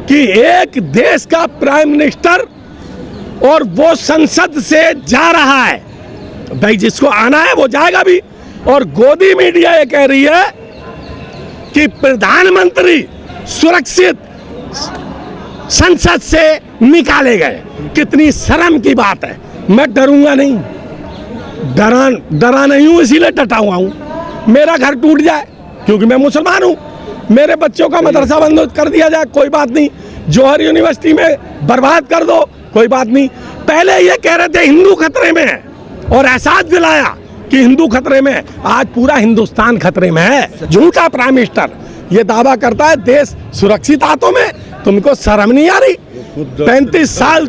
कि एक देश का प्राइम मिनिस्टर और वो संसद से जा रहा है, भाई जिसको आना है वो जाएगा भी। और गोदी मीडिया ये कह रही है कि प्रधानमंत्री सुरक्षित संसद से निकाले गए। कितनी शर्म की बात है। मैं डरूंगा नहीं, डरा नहीं हूं, इसीलिए डटा हुआ हूं। मेरा घर टूट जाए क्योंकि मैं मुसलमान हूं, मेरे बच्चों का मदरसा बंद कर दिया जाए, कोई बात नहीं। जौहर यूनिवर्सिटी में बर्बाद कर दो, कोई बात नहीं। पहले ये कह रहे थे हिंदू खतरे में है और एहसास दिलाया कि हिंदू खतरे में है। आज पूरा हिंदुस्तान खतरे में है। झूठा प्राइम मिनिस्टर ये दावा करता है देश सुरक्षित हाथों में। तुमको शर्म नहीं आ रही? 35 साल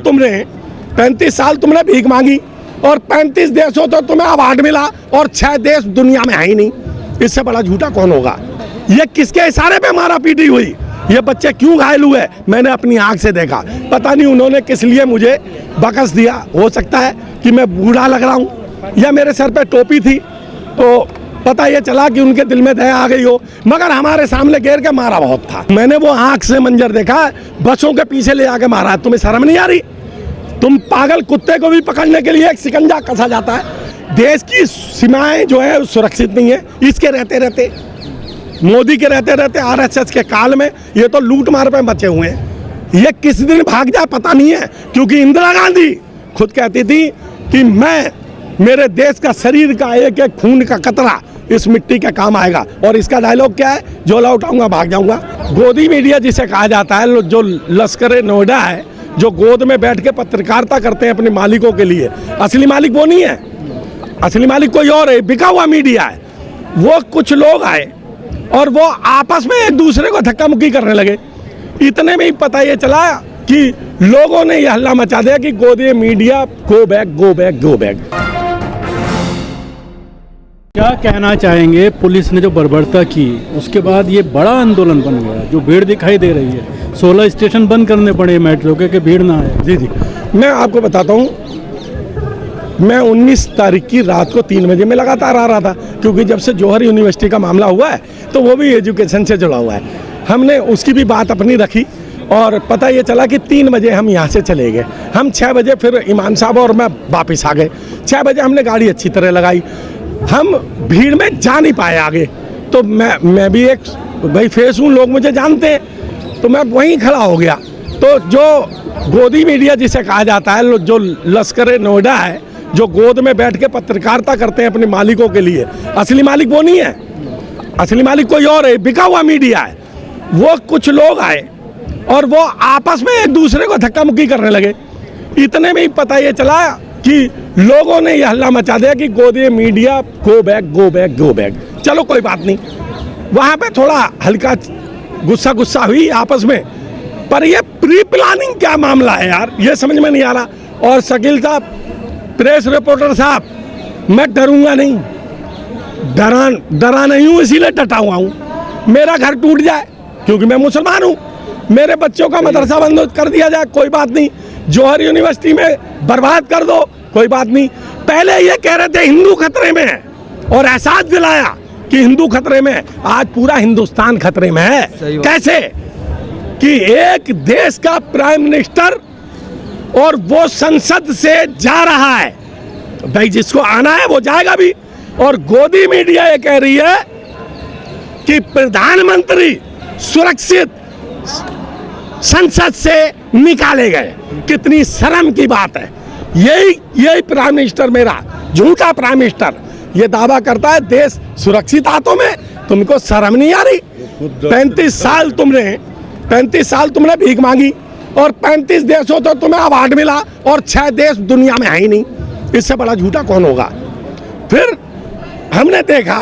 तुमने भीख मांगी और 35 देशों तो तुम्हें अवार्ड मिला और 6 देश दुनिया में है ही नहीं। इससे बड़ा झूठा कौन होगा? ये किसके इशारे पे मारा पीटी हुई? ये बच्चे क्यों घायल हुए? मैंने अपनी आंख से देखा। पता नहीं उन्होंने किस लिए मुझे बकस दिया। हो सकता है कि मैं बूढ़ा लग रहा हूँ या मेरे सर पे टोपी थी तो पता ये चला कि उनके दिल में दया आ गई हो, मगर हमारे सामने घेर के मारा बहुत था। मैंने वो आंख से मंजर देखा, बसों के पीछे ले आके मारा। तुम्हें शर्म नहीं आ रही? तुम पागल कुत्ते को भी पकड़ने के लिए एक शिकंजा कसा जाता है। देश की सीमाएं जो है सुरक्षित नहीं है। इसके रहते रहते, मोदी के रहते रहते, आरएसएस के काल में ये तो लूट मार पे बचे हुए हैं। ये किस दिन भाग जाए पता नहीं है, क्योंकि इंदिरा गांधी खुद कहती थी कि मेरे देश का शरीर का एक एक खून का कतरा इस मिट्टी के काम आएगा। और इसका डायलॉग क्या है? झोला उठाऊंगा भाग जाऊंगा। गोदी मीडिया जिसे कहा जाता है, जो लश्कर नोएडा है, जो गोद में बैठ के पत्रकारिता करते हैं अपने मालिकों के लिए, असली मालिक वो नहीं है। असली मालिक कोई और है, बिका हुआ मीडिया है। वो कुछ लोग आए और वो आपस में एक दूसरे को धक्का मुक्की करने लगे। इतने में ही पता ये चला कि लोगों ने यह हल्ला मचा दिया कि गोदी media go back go back go back. क्या कहना चाहेंगे? पुलिस ने जो बर्बरता की उसके बाद ये बड़ा आंदोलन बन गया, जो भीड़ दिखाई दे रही है। 16 स्टेशन बंद करने पड़े मेट्रो के कि भीड़ ना आए। जी, मैं आपको बताता हूँ। मैं 19 तारीख की रात को 3 बजे में लगातार आ रहा था, क्योंकि जब से जौहर यूनिवर्सिटी का मामला हुआ है तो वो भी एजुकेशन से जुड़ा हुआ है। हमने उसकी भी बात अपनी रखी और पता ये चला कि 3 बजे हम यहाँ से चले गए। हम 6 बजे फिर इमाम साहब और मैं वापस आ गए। 6 बजे हमने गाड़ी अच्छी तरह लगाई। हम भीड़ में जा नहीं पाए आगे। तो मैं भी एक भाई फेस हूँ, लोग मुझे जानते हैं, तो मैं वहीं खड़ा हो गया। तो जो गोदी मीडिया जिसे कहा जाता है, जो लश्कर नोएडा है, जो गोद में बैठ के पत्रकारिता करते हैं अपने मालिकों के लिए, असली मालिक वो नहीं है। असली मालिक कोई और है, बिका हुआ मीडिया है। वो कुछ लोग आए और वो आपस में एक दूसरे को धक्का मुक्की करने लगे। इतने में ही पता ये चला कि लोगों ने यह हल्ला मचा दिया कि गोदी media go back go back go back. चलो कोई बात नहीं, वहाँ पे थोड़ा हल्का गुस्सा हुई आपस में, पर ये प्री प्लानिंग क्या मामला है यार, ये समझ में नहीं आ रहा। और शकील साहब, प्रेस रिपोर्टर साहब, मैं डरूंगा नहीं, डरा नहीं हूं, इसीलिए डटा हुआ हूं। मेरा घर टूट जाए क्योंकि मैं मुसलमान हूं, मेरे बच्चों का मदरसा बंद कर दिया जाए, कोई बात नहीं। जौहर यूनिवर्सिटी में बर्बाद कर दो, कोई बात नहीं। पहले ये कह रहे थे हिंदू खतरे में है और एहसास दिलाया कि हिंदू खतरे में है। आज पूरा हिंदुस्तान खतरे में है। कैसे? कि एक देश का प्राइम मिनिस्टर और वो संसद से जा रहा है, भाई जिसको आना है वो जाएगा भी। और गोदी मीडिया ये कह रही है कि प्रधानमंत्री सुरक्षित संसद से निकाले गए। कितनी शर्म की बात है। यही प्राइम मिनिस्टर, मेरा झूठा प्राइम मिनिस्टर ये दावा करता है देश सुरक्षित हाथों में। तुमको शर्म नहीं आ रही? 35 साल तुमने भीख मांगी और 35 देशों तो तुम्हें अवार्ड मिला और 6 देश दुनिया में है ही नहीं। इससे बड़ा झूठा कौन होगा? फिर हमने देखा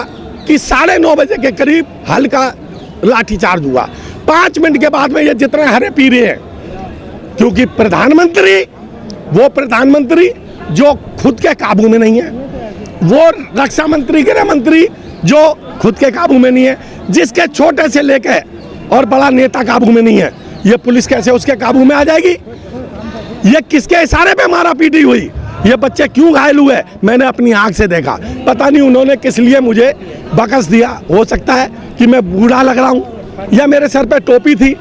कि 9:30 बजे के करीब हल्का लाठीचार्ज हुआ। 5 मिनट के बाद में ये जितने हरे पी रहे हैं, क्योंकि वो प्रधानमंत्री जो खुद के काबू में नहीं है, वो रक्षा मंत्री, गृह मंत्री जो खुद के काबू में नहीं है, जिसके छोटे से लेके और बड़ा नेता काबू में नहीं है, ये पुलिस कैसे उसके काबू में आ जाएगी? ये किसके इशारे पे मारा पीटी हुई? ये बच्चे क्यों घायल हुए? मैंने अपनी आंख से देखा। पता नहीं उन्होंने किस लिए मुझे बकस दिया। हो सकता है कि मैं बूढ़ा लग रहा हूँ या मेरे सर पे टोपी थी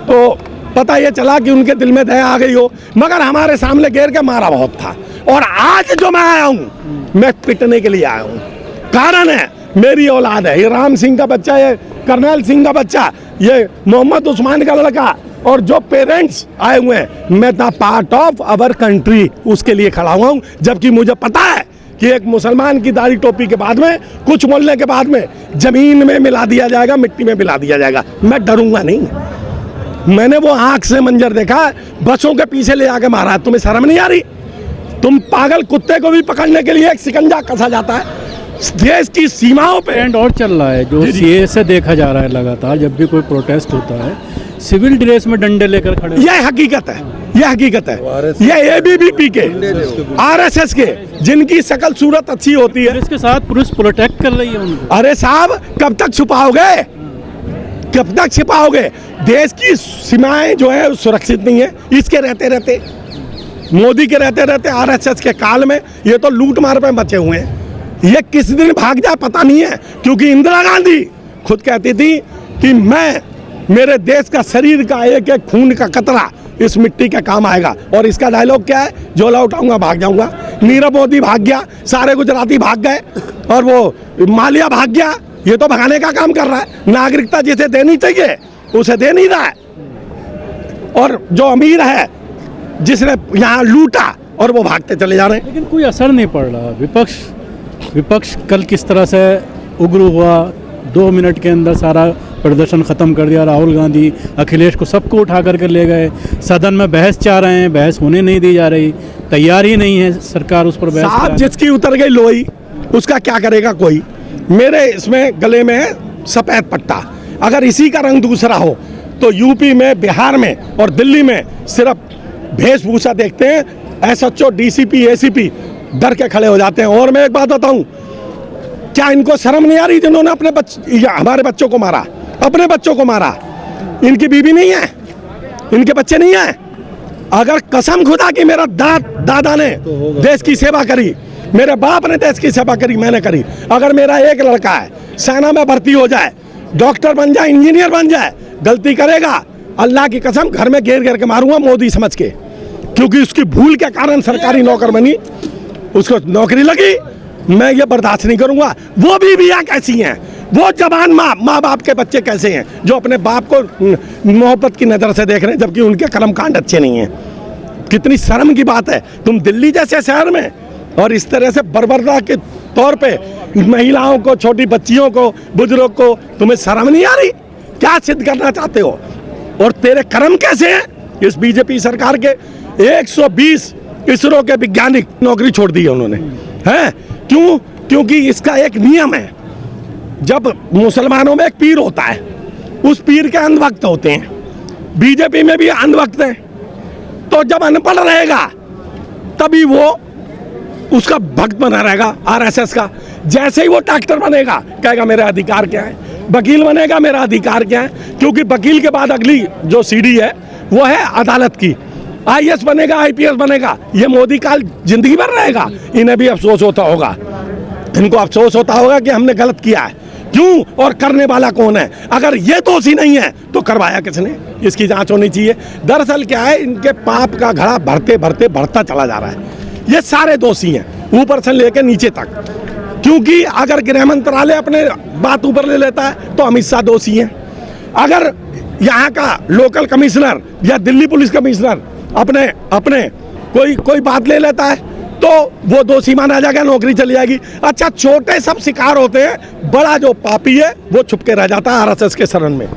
तो पता ये चला कि उनके दिल में दया आ गई हो, मगर हमारे सामने घेर के मारा बहुत था। और आज जो मैं आया हूँ, मैं पिटने के लिए आया हूँ। कारण है मेरी औलाद है, ये राम सिंह का बच्चा, ये करनैल सिंह का बच्चा, ये मोहम्मद उस्मान का लड़का, और जो पेरेंट्स आए हुए हैं, मैं the part of our country उसके लिए खड़ा हुआ हूँ। जबकि मुझे पता है कि एक मुसलमान की दाढ़ी टोपी के बाद में, कुछ बोलने के बाद में जमीन में मिला दिया जाएगा, मिट्टी में मिला दिया जाएगा। मैं डरूंगा नहीं। मैंने वो आंख से मंजर देखा, बसों के पीछे ले जाके मारा। तुम्हें शर्म नहीं आ रही? तुम पागल कुत्ते को भी पकड़ने के लिए एक शिकंजा कसा जाता है देश की सीमाओं पे। ट्रेंड और चल रहा है जो सीए से देखा जा रहा है लगातार, जब भी कोई प्रोटेस्ट होता है सिविल ड्रेस में डंडे लेकर खड़े। यह हकीकत है, यह हकीकत है। ये एबीवीपी के, आरएसएस के, जिनकी शकल सूरत अच्छी होती है, इसके साथ पुलिस प्रोटेक्ट कर रही है उनको। अरे साहब, कब तक छुपाओगे? कब तक छिपाओगे? देश की सीमाएं जो है सुरक्षित नहीं है। इसके रहते रहते, मोदी के रहते रहते, आरएसएस के काल में ये तो लूट मार पे बचे हुए हैं। ये किस दिन भाग जाए पता नहीं है, क्योंकि इंदिरा गांधी खुद कहती थी कि मैं, मेरे देश का शरीर का एक एक खून का कतरा इस मिट्टी का काम आएगा। और इसका डायलॉग क्या है? झोला उठाऊंगा भाग जाऊंगा। नीरव मोदी भाग गया, सारे गुजराती भाग गए, और वो मालिया भाग गया। ये तो भगाने का काम कर रहा है। नागरिकता जिसे देनी चाहिए उसे दे नहीं रहा है, और जो अमीर है जिसने यहाँ लूटा, और वो भागते चले जा रहे हैं। लेकिन कोई असर नहीं पड़ रहा। विपक्ष कल किस तरह से उग्र हुआ, 2 मिनट के अंदर सारा प्रदर्शन ख़त्म कर दिया। राहुल गांधी, अखिलेश को सबको उठा करके ले गए। सदन में बहस चाह रहे हैं, बहस होने नहीं दी जा रही, तैयार ही नहीं है सरकार उस पर बहस। साहब, जिसकी उतर गई लोई उसका क्या करेगा कोई? मेरे इसमें गले में है सफ़ेद पट्टा। अगर इसी का रंग दूसरा हो तो यूपी में, बिहार में और दिल्ली में सिर्फ वेशभूषा देखते हैं, एसएचओ, डीसीपी, एसीपी डर के खड़े हो जाते हैं। और मैं एक बात बताऊं, क्या इनको शर्म नहीं आ रही जिन्होंने अपने हमारे बच्चों को मारा? अपने बच्चों को मारा। इनकी बीवी नहीं है, इनके बच्चे नहीं है। अगर कसम खुदा की मेरा दादा ने देश की सेवा करी, मेरे बाप ने देश की सेवा करी, मैंने करी। अगर मेरा एक लड़का है, सेना में भर्ती हो जाए, डॉक्टर बन जाए, इंजीनियर बन जाए, गलती करेगा, अल्लाह की कसम घर में घेर घेर के मारूंगा मोदी समझ के। क्योंकि उसकी भूल के कारण सरकारी नौकर बनी, उसको नौकरी लगी, मैं ये बर्दाश्त नहीं करूंगा। वो बीवियां कैसी हैं? वो जवान माँ बाप के बच्चे कैसे हैं जो अपने बाप को मोहब्बत की नज़र से देख रहे हैं, जबकि उनके कर्मकांड अच्छे नहीं हैं? कितनी शर्म की बात है। तुम दिल्ली जैसे शहर में और इस तरह से बर्बरता के तौर पे महिलाओं को, छोटी बच्चियों को, बुजुर्ग को, तुम्हें शर्म नहीं आ रही? क्या सिद्ध करना चाहते हो? और तेरे कर्म कैसे हैं? इस बीजेपी सरकार के 120 इसरो के वैज्ञानिक नौकरी छोड़ दी है उन्होंने, हैं? क्यों? क्योंकि इसका एक नियम है, जब मुसलमानों में एक पीर होता है, उस पीर के अंधभक्त होते हैं। बीजेपी में भी अंधभक्त हैं। तो जब अनपढ़ रहेगा तभी वो उसका भक्त बना रहेगा आरएसएस का। जैसे ही वो डॉक्टर बनेगा कहेगा मेरा अधिकार क्या है, वकील बनेगा मेरा अधिकार क्या है, क्योंकि वकील के बाद अगली जो सीढ़ी है वो है अदालत की। आईएएस बनेगा, आईपीएस बनेगा, ये मोदी काल जिंदगी भर रहेगा। इन्हें भी अफसोस होता होगा, इनको अफसोस होता होगा कि हमने गलत किया है। क्यों? और करने वाला कौन है? अगर ये दोषी नहीं है तो करवाया किसने? इसकी जांच होनी चाहिए। दरअसल क्या है, इनके पाप का घड़ा भरते भरते बढ़ता चला जा रहा है। ये सारे दोषी हैं, ऊपर से लेकर नीचे तक। क्योंकि अगर गृह मंत्रालय अपने बात ऊपर ले लेता है तो अमित शाह दोषी हैं। अगर यहाँ का लोकल कमिश्नर या दिल्ली पुलिस कमिश्नर अपने कोई बात ले लेता है तो वो दोषी माना जाएगा, नौकरी चली जाएगी। अच्छा, छोटे सब शिकार होते हैं, बड़ा जो पापी है वो छुप के रह जाता है आरएसएस के शरण में।